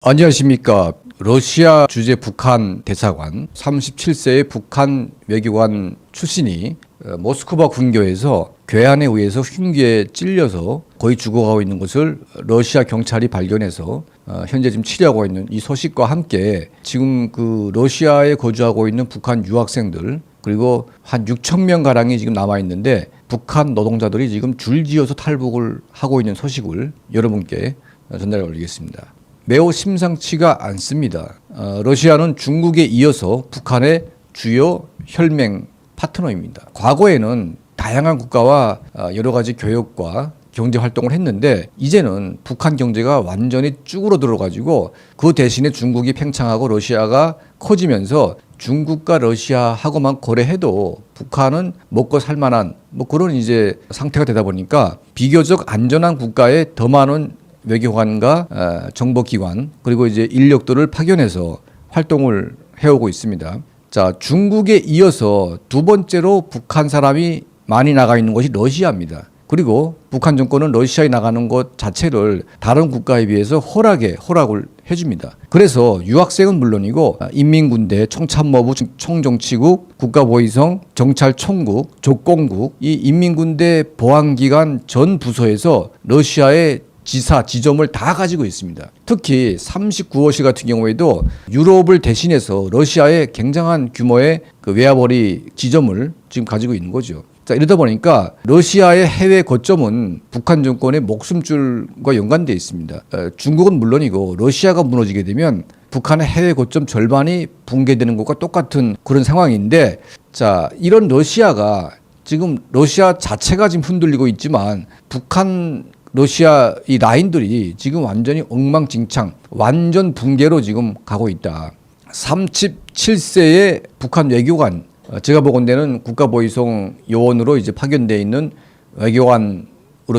안녕하십니까. 러시아 주재 북한 대사관 37세의 북한 외교관 출신이 모스크바 군교에서 괴한에 의해서 흉기에 찔려서 거의 죽어가고 있는 것을 러시아 경찰이 발견해서 현재 지금 치료하고 있는 이 소식과 함께 지금 그 러시아에 거주하고 있는 북한 유학생들 그리고 한 6천 명 가량이 지금 남아 있는데 북한 노동자들이 지금 줄지어서 탈북을 하고 있는 소식을 여러분께 전달해 올리겠습니다. 매우 심상치가 않습니다. 러시아는 중국에 이어서 북한의 주요 혈맹 파트너입니다. 과거에는 다양한 국가와 여러 가지 교역과 경제 활동을 했는데 이제는 북한 경제가 완전히 쭈그러들어 가지고 그 대신에 중국이 팽창하고 러시아가 커지면서 중국과 러시아하고만 거래해도 북한은 먹고 살 만한 그런 이제 상태가 되다 보니까 비교적 안전한 국가에 더 많은 외교관과 정보기관 그리고 이제 인력들을 파견해서 활동을 해오고 있습니다. 자, 중국에 이어서 두 번째로 북한 사람이 많이 나가 있는 것이 러시아입니다. 그리고 북한 정권은 러시아에 나가는 것 자체를 다른 국가에 비해서 허락을 해줍니다. 그래서 유학생은 물론이고 인민군대, 총참모부, 총정치국, 국가보위성, 정찰총국, 적공국 이 인민군대 보안기관 전 부서에서 러시아의 지점을 다 가지고 있습니다. 특히 39호시 같은 경우에도 유럽을 대신해서 러시아의 굉장한 규모의 그 외화벌이 지점을 지금 가지고 있는 거죠. 자, 이러다 보니까 러시아의 해외 거점은 북한 정권의 목숨줄과 연관되어 있습니다. 중국은 물론이고 러시아가 무너지게 되면 북한의 해외 거점 절반이 붕괴되는 것과 똑같은 그런 상황인데 자, 이런 러시아가 지금 러시아 자체가 지금 흔들리고 있지만 북한 러시아 이 라인들이 지금 완전히 엉망진창, 완전 붕괴로 지금 가고 있다. 37세의 북한 외교관, 제가 보건대는 국가보위성 요원으로 이제 파견되어 있는 외교관으로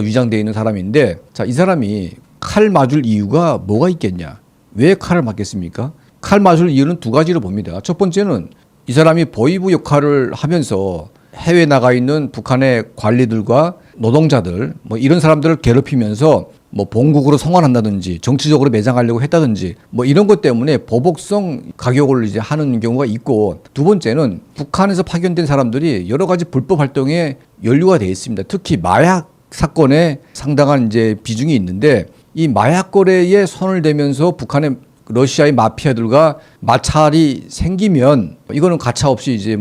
위장되어 있는 사람인데, 자, 이 사람이 칼 맞을 이유가 뭐가 있겠냐? 왜 칼을 맞겠습니까? 칼 맞을 이유는 두 가지로 봅니다. 첫 번째는 이 사람이 보위부 역할을 하면서 해외에 나가 있는 북한의 관리들과 노동자들 이런 사람들을 괴롭히면서 본국으로 송환한다든지 정치적으로 매장하려고 했다든지 이런 것 때문에 보복성 가격을 이제 하는 경우가 있고 두 번째는 북한에서 파견된 사람들이 여러 가지 불법 활동에 연루가 되어 있습니다. 특히 마약 사건에 상당한 이제 비중이 있는데 이 마약 거래에 손을 대면서 북한의 러시아의 마피아들과 마찰이 생기면 이거는 가차없이 이제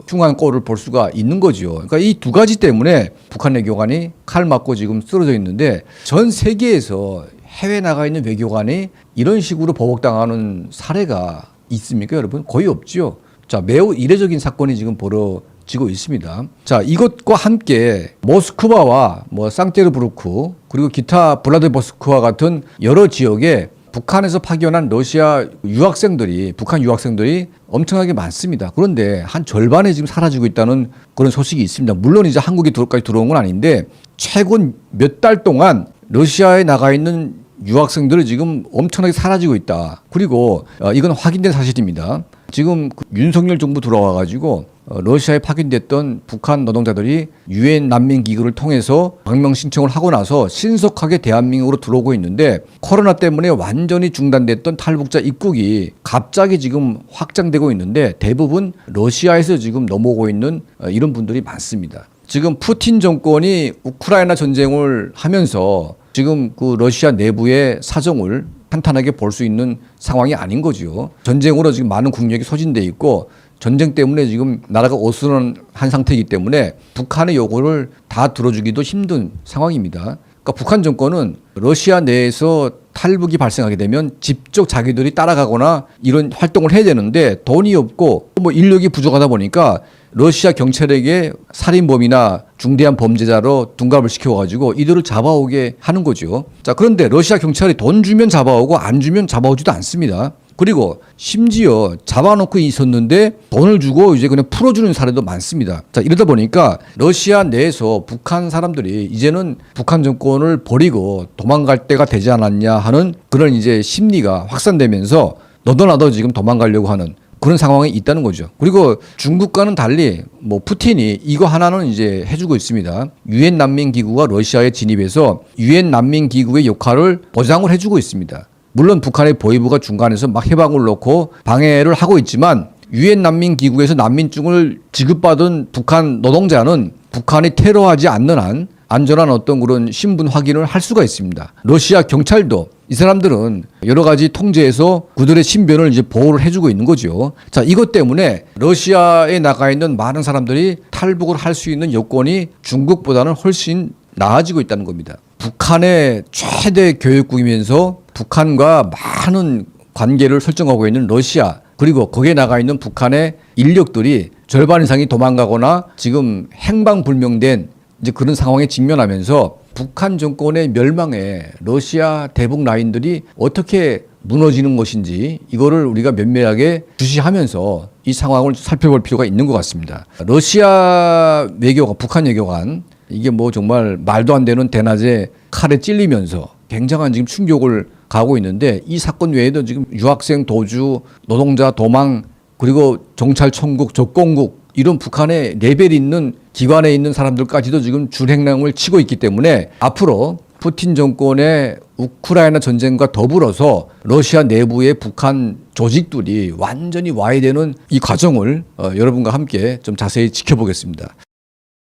흉한 꼴을 볼 수가 있는 거죠. 그러니까 이 두 가지 때문에 북한 외교관이 칼 맞고 지금 쓰러져 있는데 전 세계에서 해외 나가 있는 외교관이 이런 식으로 보복당하는 사례가 있습니까, 여러분? 거의 없죠. 자, 매우 이례적인 사건이 지금 벌어지고 있습니다. 자, 이것과 함께 모스크바와 상테르부르크 그리고 기타 블라디보스토크와 같은 여러 지역에 북한에서 파견한 러시아 유학생들이 북한 유학생들이 엄청나게 많습니다. 그런데 한 절반이 지금 사라지고 있다는 그런 소식이 있습니다. 물론 이제 한국에까지 들어온 건 아닌데 최근 몇 달 동안 러시아에 나가 있는 유학생들이 지금 엄청나게 사라지고 있다. 그리고 이건 확인된 사실입니다. 지금 윤석열 정부 들어와 가지고 러시아에 파견됐던 북한 노동자들이 유엔 난민기구를 통해서 방명 신청을 하고 나서 신속하게 대한민국으로 들어오고 있는데 코로나 때문에 완전히 중단됐던 탈북자 입국이 갑자기 지금 확장되고 있는데 대부분 러시아에서 지금 넘어오고 있는 이런 분들이 많습니다. 지금 푸틴 정권이 우크라이나 전쟁을 하면서 지금 그 러시아 내부의 사정을 탄탄하게 볼 수 있는 상황이 아닌 거죠. 전쟁으로 지금 많은 국력이 소진돼 있고 전쟁 때문에 지금 나라가 어수선한 상태이기 때문에 북한의 요구를 다 들어주기도 힘든 상황입니다. 그러니까 북한 정권은 러시아 내에서 탈북이 발생하게 되면 직접 자기들이 따라가거나 이런 활동을 해야 되는데 돈이 없고 인력이 부족하다 보니까 러시아 경찰에게 살인범이나 중대한 범죄자로 둔갑을 시켜가지고 이들을 잡아오게 하는 거죠. 자, 그런데 러시아 경찰이 돈 주면 잡아오고 안 주면 잡아오지도 않습니다. 그리고 심지어 잡아놓고 있었는데 돈을 주고 이제 그냥 풀어주는 사례도 많습니다. 자, 이러다 보니까 러시아 내에서 북한 사람들이 이제는 북한 정권을 버리고 도망갈 때가 되지 않았냐 하는 그런 이제 심리가 확산되면서 너도 나도 지금 도망가려고 하는 그런 상황이 있다는 거죠. 그리고 중국과는 달리 푸틴이 이거 하나는 이제 해주고 있습니다. 유엔 난민기구가 러시아에 진입해서 유엔 난민기구의 역할을 보장을 해주고 있습니다. 물론 북한의 보위부가 중간에서 막 해방을 놓고 방해를 하고 있지만 유엔 난민기구에서 난민증을 지급받은 북한 노동자는 북한이 테러하지 않는 한 안전한 어떤 그런 신분 확인을 할 수가 있습니다. 러시아 경찰도 이 사람들은 여러 가지 통제에서 그들의 신변을 이제 보호를 해주고 있는 거죠. 자, 이것 때문에 러시아에 나가 있는 많은 사람들이 탈북을 할 수 있는 여건이 중국보다는 훨씬 나아지고 있다는 겁니다. 북한의 최대 교역국이면서 북한과 많은 관계를 설정하고 있는 러시아, 그리고 거기에 나가 있는 북한의 인력들이 절반 이상이 도망가거나 지금 행방불명된 이제 그런 상황에 직면하면서 북한 정권의 멸망에 러시아 대북 라인들이 어떻게 무너지는 것인지 이거를 우리가 면밀하게 주시하면서 이 상황을 살펴볼 필요가 있는 것 같습니다. 러시아 외교관, 북한 외교관 이게 뭐 정말 말도 안 되는 대낮에 칼에 찔리면서 굉장한 지금 충격을 가고 있는데 이 사건 외에도 지금 유학생 도주, 노동자 도망, 그리고 정찰 천국, 적공국 이런 북한의 레벨이 있는 기관에 있는 사람들까지도 지금 줄행랑을 치고 있기 때문에 앞으로 푸틴 정권의 우크라이나 전쟁과 더불어서 러시아 내부의 북한 조직들이 완전히 와해되는 이 과정을 여러분과 함께 좀 자세히 지켜보겠습니다.